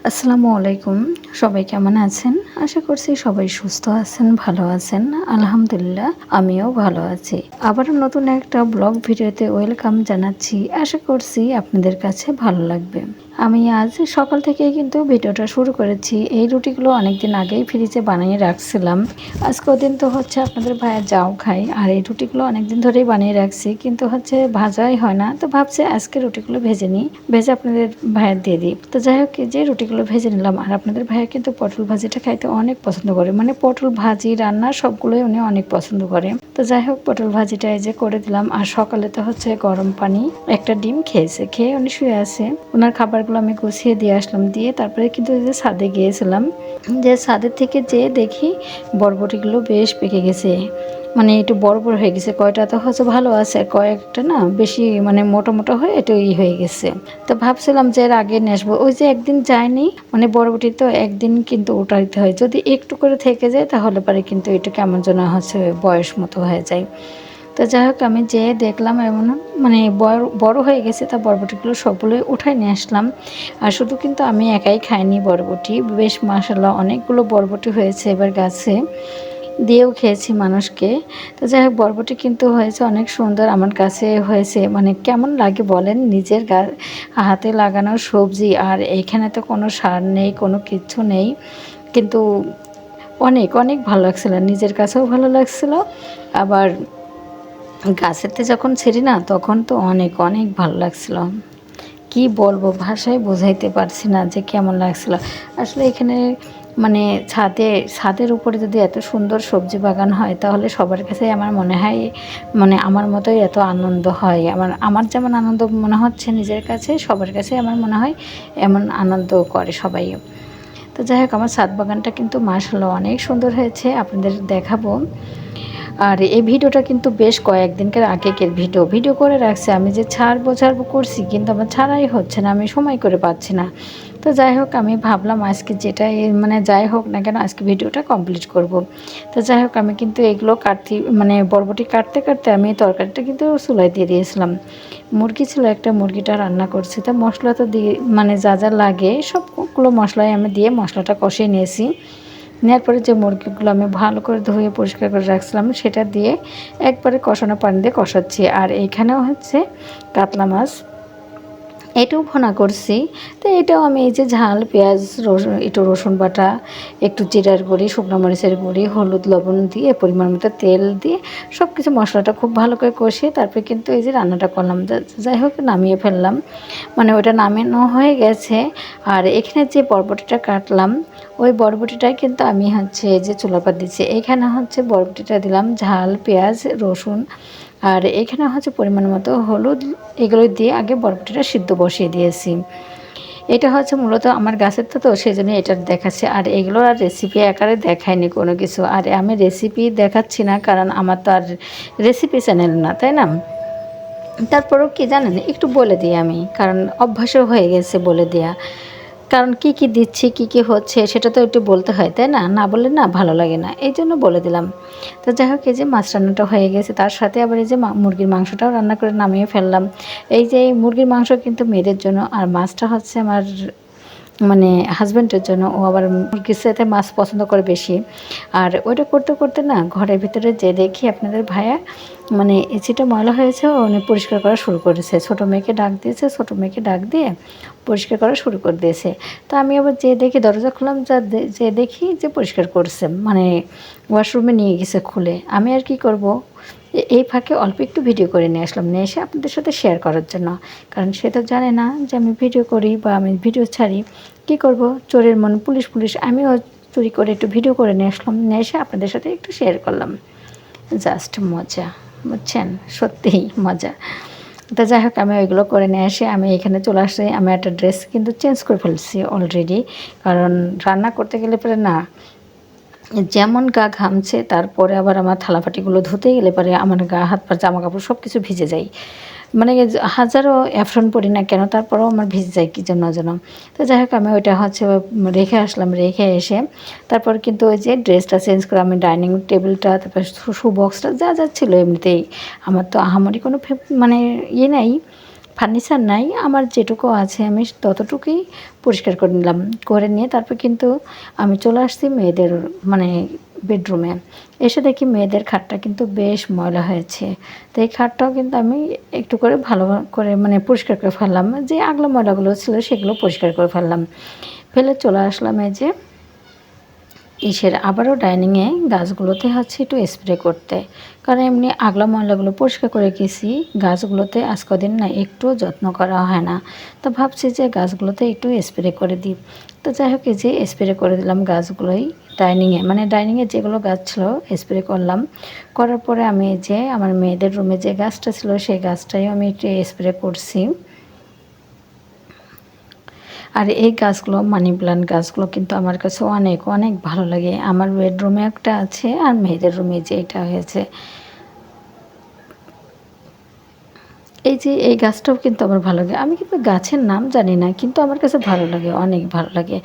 আসসালামু আলাইকুম। সবাই কেমন আছেন? আশা করছি সবাই সুস্থ আছেন, ভালো আছেন। আলহামদুলিল্লাহ আমিও ভালো আছি। আবারও নতুন একটা ব্লগ ভিডিওতে ওয়েলকাম জানাচ্ছি। আশা করছি আপনাদের কাছে ভালো লাগবে। আমি আজ সকাল থেকেই কিন্তু ভিডিওটা শুরু করেছি। এই রুটিগুলো অনেকদিন আগেই ফ্রিজে বানিয়ে রাখছিলাম। আজ কদিন তো হচ্ছে আপনাদের ভাইয়া যাও খায়, আর এই রুটিগুলো অনেকদিন ধরেই বানিয়ে রাখছি, কিন্তু হচ্ছে ভাজাই হয় না। তো ভাবছি আজকে রুটিগুলো ভেজে নিই, ভেজে আপনাদের ভাইয়া দিয়ে দিই। তো যাই হোক, যে রুটিগুলো ভেজে নিলাম। আর আপনাদের ভাইয়া কিন্তু পটল ভাজিটা খাইতে অনেক পছন্দ করে, মানে পটল ভাজি রান্না সবগুলোই উনি অনেক পছন্দ করে। তো যাই হোক, পটল ভাজিটা এই যে করে দিলাম। আর সকালে তো হচ্ছে গরম পানি একটা ডিম খেয়েছে, খেয়ে উনি শুয়ে আছে। ওনার খাবারগুলো আমি গুছিয়ে দিয়ে আসলাম, দিয়ে তারপরে কিন্তু এই যে ছাদে গিয়েছিলাম। যে ছাদের থেকে যেয়ে দেখি বরবটিগুলো বেশ পেকে গেছে, মানে একটু বড় বড় হয়ে গেছে। কয়টা তো হচ্ছে ভালো আছে, কয়েকটা না বেশি মানে মোটা মোটা হয়ে একটু হয়ে গেছে। তো ভাবছিলাম যে এর আগে নিয়ে আসবো, ওই যে একদিন যায়নি, মানে বরবটি তো একদিন কিন্তু উঠাইতে হয়। যদি একটু করে থেকে যায় তাহলে পরে কিন্তু এটা কেমন যেন হচ্ছে বয়স মতো হয়ে যায়। তো যাই হোক, আমি যেয়ে দেখলাম এমন মানে বড় হয়ে গেছে। তা বরবটিগুলো সবগুলোই উঠাই নিয়ে আসলাম। আর শুধু কিন্তু আমি একাই খাইনি বরবটি, বেশ মাশাআল্লাহ অনেকগুলো বরবটি হয়েছে এবার গাছে, দিয়েও খেয়েছি মানুষকে। তো যাই হোক, বরবটি কিন্তু হয়েছে অনেক সুন্দর আমার কাছে হয়েছে। মানে কেমন লাগে বলেন, নিজের হাতে লাগানো সবজি, আর এইখানে তো কোনো সার নেই, কোনো কিচ্ছু নেই, কিন্তু অনেক অনেক ভালো লাগছিল, নিজের কাছেও ভালো লাগছিল। আবার গাছেতে যখন ছিঁড়ি না, তখন তো অনেক অনেক ভালো লাগছিল। কি বলবো, ভাষায় বোঝাইতে পারছি না যে কেমন লাগছিল। আসলে এখানে মানে ছাদের উপরে যদি এত সুন্দর সবজি বাগান হয়, তাহলে সবার কাছে আমার মনে হয়, মানে আমার মতোই এত আনন্দ হয়। আমার যেমন আনন্দ মনে হচ্ছে নিজের কাছে, সবার কাছে আমার মনে হয় এমন আনন্দ করে সবাই। তো যাই হোক, আমার ছাদ বাগানটা কিন্তু মাশাআল্লাহ অনেক সুন্দর হয়েছে, আপনাদের দেখাবো। আর এই ভিডিওটা কিন্তু বেশ কয়েকদিনকার আগেকের ভিডিও করে রাখছি। আমি যে ছাড়বো করছি, কিন্তু আমার ছাড়াই হচ্ছে না, আমি সময় করে পাচ্ছি না। তো যাই হোক, আমি ভাবলাম আজকে যেটাই মানে যাই হোক না কেন, আজকে ভিডিওটা কমপ্লিট করব। তো যাই হোক, আমি কিন্তু এগুলো মানে বরবটি কাটতে কাটতে আমি তরকারিটা কিন্তু চুলায় দিয়ে দিয়েছিলাম। মুরগি ছিল একটা, মুরগিটা রান্না করছি। তা মশলা তো দিয়ে মানে যা যা লাগে সবগুলো মশলাই আমি দিয়ে মশলাটা কষিয়ে নিয়েছি। নেওয়ার পরে যে মুরগিগুলো আমি ভালো করে ধুয়ে পরিষ্কার করে রাখছিলাম, সেটা দিয়ে একবারে কষানো পানি দিয়ে কষাচ্ছি। আর এইখানেও হচ্ছে কাতলা মাছ, এটাও ভুনা করছি। তো এটাও আমি এই যে ঝাল, পেঁয়াজ, রসুন, একটু রসুন বাটা, একটু জিরার গুঁড়ি, শুকনো মরিচের গুঁড়ি, হলুদ, লবণ দিয়ে পরিমাণ মতো তেল দিয়ে সব কিছু মশলাটা খুব ভালো করে কষিয়ে তারপরে কিন্তু এই যে রান্নাটা করলাম। যাই হোক, নামিয়ে ফেললাম, মানে ওটা নামানো হয়ে গেছে। আর এখানে যে বরবটিটা কাটলাম, ওই বরবটিটাই কিন্তু আমি হচ্ছে এই যে চুলাপাত দিচ্ছি। এইখানে হচ্ছে বরবটিটা দিলাম, ঝাল, পেঁয়াজ, রসুন, আর এখানে হচ্ছে পরিমাণ মতো হলুদ, এগুলো দিয়ে আগে বরবটিটা সিদ্ধ বসিয়ে দিয়েছি। এটা হচ্ছে মূলত আমার গাছের তো সেই জন্য এটা দেখাচ্ছে। আর এগুলো আর রেসিপি আকারে দেখায়নি কোনো কিছু। আর আমি রেসিপি দেখাচ্ছি না, কারণ আমার তো আর রেসিপি চ্যানেল না, তাই না? তারপরেও কি জানেন, একটু বলে দিই আমি, কারণ অভ্যাসও হয়ে গেছে বলে দেওয়া। কারণ কি কি দিচ্ছি, কি কি হচ্ছে সেটা তো একটু বলতে হয়, তাই না? না বললে না ভালো লাগে না, এই জন্য বলে দিলাম। তো যাই হোক, এই যে মাছ রান্নাটা হয়ে গেছে, তার সাথে আবার এই যে মুরগির মাংসটাও রান্না করে নামিয়ে ফেললাম। এই যে মুরগির মাংস কিন্তু মেয়েদের জন্য, আর মাছটা হচ্ছে আমার মানে হাজব্যান্ডের জন্য। ও আবার মুরগির সাথে মাছ পছন্দ করে বেশি। আর ওইটা করতে করতে না, ঘরের ভিতরে যে দেখি আপনাদের ভাইয়া মানে এসিটা ময়লা হয়েছে, উনি পরিষ্কার করা শুরু করেছে। ছোটো মেয়েকে ডাক দিয়েছে, ছোটো মেয়েকে ডাক দিয়ে পরিষ্কার করা শুরু করে দিয়েছে। তো আমি আবার যে দেখি, দরজা খুললাম, যে দেখি যে পরিষ্কার করছে, মানে ওয়াশরুমে নিয়ে গেছে খুলে। আমি আর কি করব, এই ফাঁকে অল্প একটু ভিডিও করে নিয়ে আসলাম, নিয়ে এসে আপনাদের সাথে শেয়ার করার জন্য। কারণ সে তো জানে না যে আমি ভিডিও করি বা আমি ভিডিও ছাড়ি। কী করব, চোরের মন পুলিশ পুলিশ, আমিও চুরি করে একটু ভিডিও করে নিয়ে আসলাম, নিয়ে এসে আপনাদের সাথে একটু শেয়ার করলাম। জাস্ট মজা, বুঝছেন, সত্যিই মজা। তো যাই হোক, আমি ওইগুলো করে নিয়ে এসে আমি এখানে চলে আসছি। আমি একটা ড্রেস কিন্তু চেঞ্জ করে ফেলছি অলরেডি, কারণ রান্না করতে গেলে পরে না, যেমন গা ঘামছে, তারপরে আবার আমার থালাবাটিগুলো ধুতে গেলে পরে আমার গা হাত পা জামা কাপড় সব কিছু ভিজে যায়। মানে হাজারও অ্যাফ্রন পরি না কেন, তারপরেও আমার ভিজে যায় কী জন্য যেন। তো যাই হোক, আমি ওইটা হচ্ছে রেখে আসলাম, রেখে এসে তারপর কিন্তু ওই যে ড্রেসটা চেঞ্জ করে আমি ডাইনিং টেবিলটা, তারপর শু বক্সটা যা যা ছিল এমনিতেই, আমার তো আহামরি কোনো মানে ইয়ে নাই, ফার্নিচার নাই, আমার যেটুকু আছে আমি ততটুকুই পরিষ্কার করে নিলাম। করে নিয়ে তারপর কিন্তু আমি চলে আসছি মেয়েদের মানে বেডরুমে। এসে দেখি মেয়েদের খাটটা কিন্তু বেশ ময়লা হয়েছে। তো এই খাটটাও কিন্তু আমি একটু করে ভালো করে মানে পরিষ্কার করে ফেললাম, যে আগলা ময়লাগুলো ছিল সেগুলো পরিষ্কার করে ফেললাম। ফেলে চলে আসলাম এই যে আবারও ডাইনিংয়ে গাছগুলোতে হচ্ছে একটু স্প্রে করতে, কারণ এমনি আগলা ময়লাগুলো পরিষ্কার করে গেছি, গাছগুলোতে আজ কদিন না একটু যত্ন করা হয় না। তো ভাবছি যে গাছগুলোতে একটু স্প্রে করে দিই। তো যাই হোক এই যে স্প্রে করে দিলাম গাছগুলোই ডাইনিংয়ে, মানে ডাইনিংয়ে যেগুলো গাছ ছিল স্প্রে করলাম। করার পরে আমি যে আমার মেয়েদের রুমে যে গাছটা ছিল সেই গাছটাই আমি একটু স্প্রে করছি। আর এই গাছগুলো মানি প্লান্ট গাছগুলো কিন্তু আমার কাছে অনেক অনেক ভালো লাগে। আমার বেডরুমে একটা আছে আর মেয়েদের রুমে যে এটা হয়েছে, এই যে এই গাছটাও কিন্তু আমার ভালো লাগে। আমি কিন্তু গাছের নাম জানি না, কিন্তু আমার কাছে ভালো লাগে, অনেক ভালো লাগে।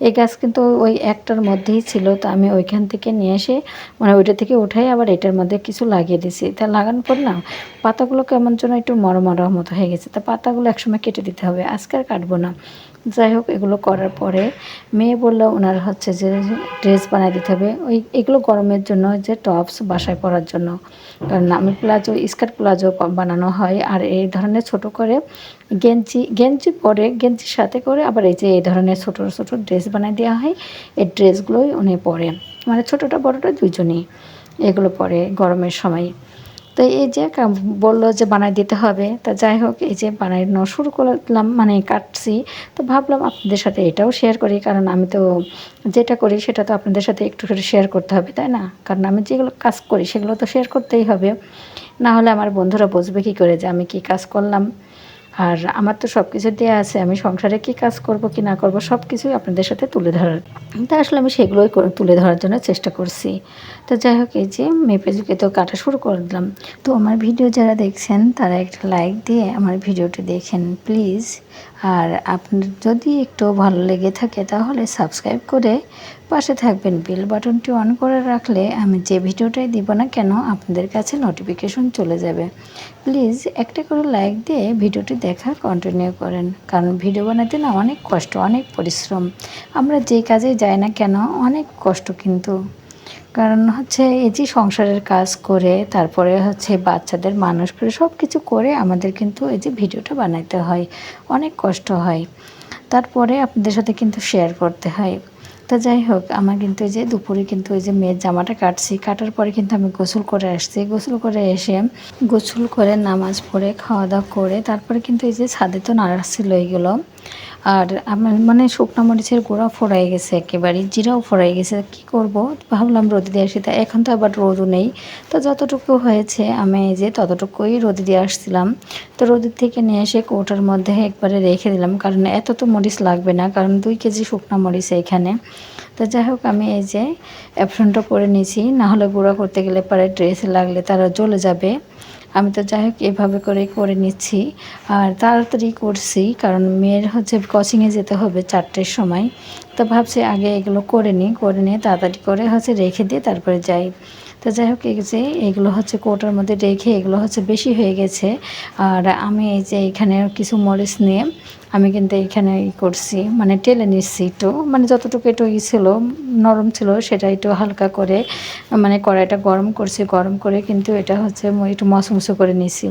এই গাছ কিন্তু ওই একটার মধ্যেই ছিল, তো আমি ওইখান থেকে নিয়ে এসে মানে ওইটা থেকে উঠাই আবার এটার মধ্যে কিছু লাগিয়ে দিছি। তা লাগানোর পর না পাতাগুলো কেমন যেন একটু মরমরা মতো হয়ে গেছে। তা পাতাগুলো একসময় কেটে দিতে হবে, আজকে আর কাটবো না। যাই হোক এগুলো করার পরে মেয়ে বললো ওনার হচ্ছে যে ড্রেস বানিয়ে দিতে হবে, ওই এগুলো গরমের জন্য যে টপস বাসায় পরার জন্য। কারণ আমি প্লাজো স্কার্ট প্লাজো বানানো হয়, আর এই ধরনের ছোট করে গেঞ্জি গেঞ্জি পরে গেঞ্জির সাথে করে আবার এই যে এই ধরনের ছোটো ছোটো ড্রেস বানিয়ে দেওয়া হয়। এই ড্রেসগুলোই উনি পরে, মানে ছোটোটা বড়োটা দুইজনই এগুলো পরে গরমের সময়। তো এই যে বললো যে বানাই দিতে হবে, তা যাই হোক এই যে বানানো শুরু করলাম, মানে কাটছি। তো ভাবলাম আপনাদের সাথে এটাও শেয়ার করি, কারণ আমি তো যেটা করি সেটা তো আপনাদের সাথে একটু করে শেয়ার করতে হবে, তাই না? কারণ আমি যেগুলো কাজ করি সেগুলো তো শেয়ার করতেই হবে, না হলে আমার বন্ধুরা বুঝবে কী করে যে আমি কী কাজ করলাম। আর আমার তো সব কিছু দেওয়া আছে, আমি সংসারে কী কাজ করব কি না করব সব কিছুই আপনাদের সাথে তুলে ধরার, তা আসলে আমি সেগুলোই তুলে ধরার জন্য চেষ্টা করছি। তো যাই হোক এই যে মেপেজুকে তো কাটা শুরু করে দিলাম। তো আমার ভিডিও যারা দেখছেন তারা একটা লাইক দিয়ে আমার ভিডিওটি দেখেন প্লিজ। আর আপনার যদি একটু ভালো লেগে থাকে তাহলে সাবস্ক্রাইব করে পাশে থাকবেন। বেল বাটনটি অন করে রাখলে আমি যে ভিডিওটাই দিব না কেন আপনাদের কাছে নোটিফিকেশন চলে যাবে। প্লিজ একটা করে লাইক দিয়ে ভিডিওটি দেখা কন্টিনিউ করেন, কারণ ভিডিও বানাতে না অনেক কষ্ট, অনেক পরিশ্রম। আমরা যে কাজে যাই না কেন অনেক কষ্ট, কিন্তু কারণ হচ্ছে এই যে সংসারের কাজ করে তারপরে হচ্ছে বাচ্চাদের মানুষ করে সব কিছু করে আমাদের কিন্তু এই যে ভিডিওটা বানাইতে হয়, অনেক কষ্ট হয়। তারপরে আপনাদের সাথে কিন্তু শেয়ার করতে হয়। তো যাই হোক আমার কিন্তু এই যে দুপুরে কিন্তু ওই যে মেয়ের জামাটা কাটছি, কাটার পরে কিন্তু আমি গোসল করে আসছি। গোসল করে এসে গোসল করে নামাজ পড়ে খাওয়া দাওয়া করে তারপরে কিন্তু এই যে ছাদে তো নাড়াচ্ছিল এইগুলো। আর আমার মানে শুকনো মরিচের গুঁড়া ফোড়াই গেছে, একেবারে জিরাও ফোড়াই গেছে। কি করব ভাবলাম রোদে দিয়ে আসি, তা এখন তো আবার রোদও নেই। তো যতটুকু হয়েছে আমি এই যে ততটুকুই রোদে দিয়ে আসছিলাম। তো রোদের থেকে নিয়ে এসে কৌটার মধ্যে একবারে রেখে দিলাম, কারণ এত তো মরিচ লাগবে না, কারণ 2 কেজি শুকনো মরিচ এখানে। তো যাই হোক আমি এই যে অ্যাপ্রনটা করে নিয়েছি, নাহলে গুঁড়া করতে গেলে পরে ড্রেসে লাগলে তারা জ্বলে যাবে। আমি তো যাই হোক এভাবে করে নিচ্ছি। আর তাড়াতাড়ি করছি, কারণ মেয়ের হচ্ছে কোচিংয়ে যেতে হবে 4টের সময়। তো ভাবছি আগে এগুলো করে নিয়ে তাড়াতাড়ি করে হচ্ছে রেখে দিয়ে তারপরে যাই। তো যাই হোক এই যে এগুলো হচ্ছে কৌটার মধ্যে রেখে এগুলো হচ্ছে বেশি হয়ে গেছে। আর আমি এই যে এখানে কিছু মরিচ নিয়ে আমি কিন্তু এখানে করছি, মানে টেলে নিচ্ছি একটু, মানে যতটুকু একটু ছিল নরম ছিল সেটা একটু হালকা করে মানে কড়াইটা গরম করছি, গরম করে কিন্তু এটা হচ্ছে একটু মশমশো করে নিছি।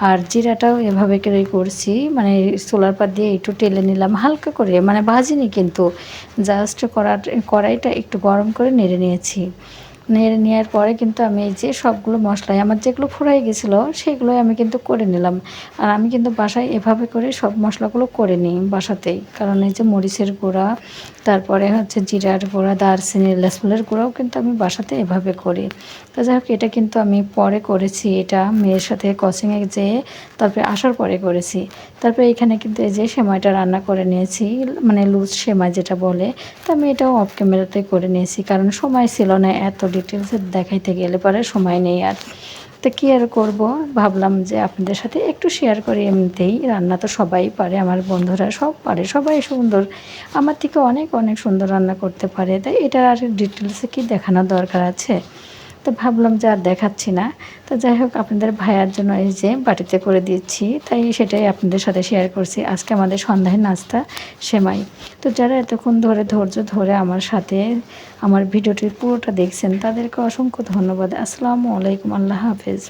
আর জিরাটাও এভাবে করে করছি, মানে সোলার পাত দিয়ে একটু টেলে নিলাম হালকা করে, মানে ভাজিনি কিন্তু, জাস্ট কড়াইটা একটু গরম করে নেড়ে নিয়েছি। নেড়ে নেওয়ার পরে কিন্তু আমি এই যে সবগুলো মশলাই আমার যেগুলো ফুরাই গেছিলো সেগুলোই আমি কিন্তু করে নিলাম। আর আমি কিন্তু বাসায় এভাবে করে সব মশলাগুলো করে নিই বাসাতেই, কারণ এই যে মরিচের গুঁড়া, তারপরে হচ্ছে জিরার গুঁড়া, দারচিনি, লেসফুলের গুঁড়াও কিন্তু আমি বাসাতে এভাবে করি। তো যাই হোক এটা কিন্তু আমি পরে করেছি, এটা মেয়ের সাথে কোচিংয়ে যেয়ে তারপরে আসার পরে করেছি। তারপরে এখানে কিন্তু এই যে সেমাইটা রান্না করে নিয়েছি, মানে লুজ সেমাই যেটা বলে। তো আমি এটাও অফ ক্যামেরাতে করে নিয়েছি, কারণ সময় ছিল না এত ডিটেলসে দেখাইতে গেলে পরে সময় নেই আর। তো কী আর করবো, ভাবলাম যে আপনাদের সাথে একটু শেয়ার করি। এমনিতেই রান্না তো সবাই পারে, আমার বন্ধুরা সব পারে, সবাই সুন্দর, আমার থেকে অনেক অনেক সুন্দর রান্না করতে পারে, তাই এটা আর ডিটেলসে কি দেখানোর দরকার আছে। তো ভাবলাম যে আর দেখাচ্ছি না। তো যাই হোক, আপনাদের ভাইয়ার জন্য এই যে বাটিতে করে দিচ্ছি, তাই সেটাই আপনাদের সাথে শেয়ার করছি। আজকে আমাদের সন্ধ্যায় নাস্তা সেমাই। তো যারা এতক্ষণ ধরে ধৈর্য ধরে আমার সাথে আমার ভিডিওটির পুরোটা দেখছেন তাদেরকে অসংখ্য ধন্যবাদ। আসসালামু আলাইকুম, আল্লাহ হাফেজ।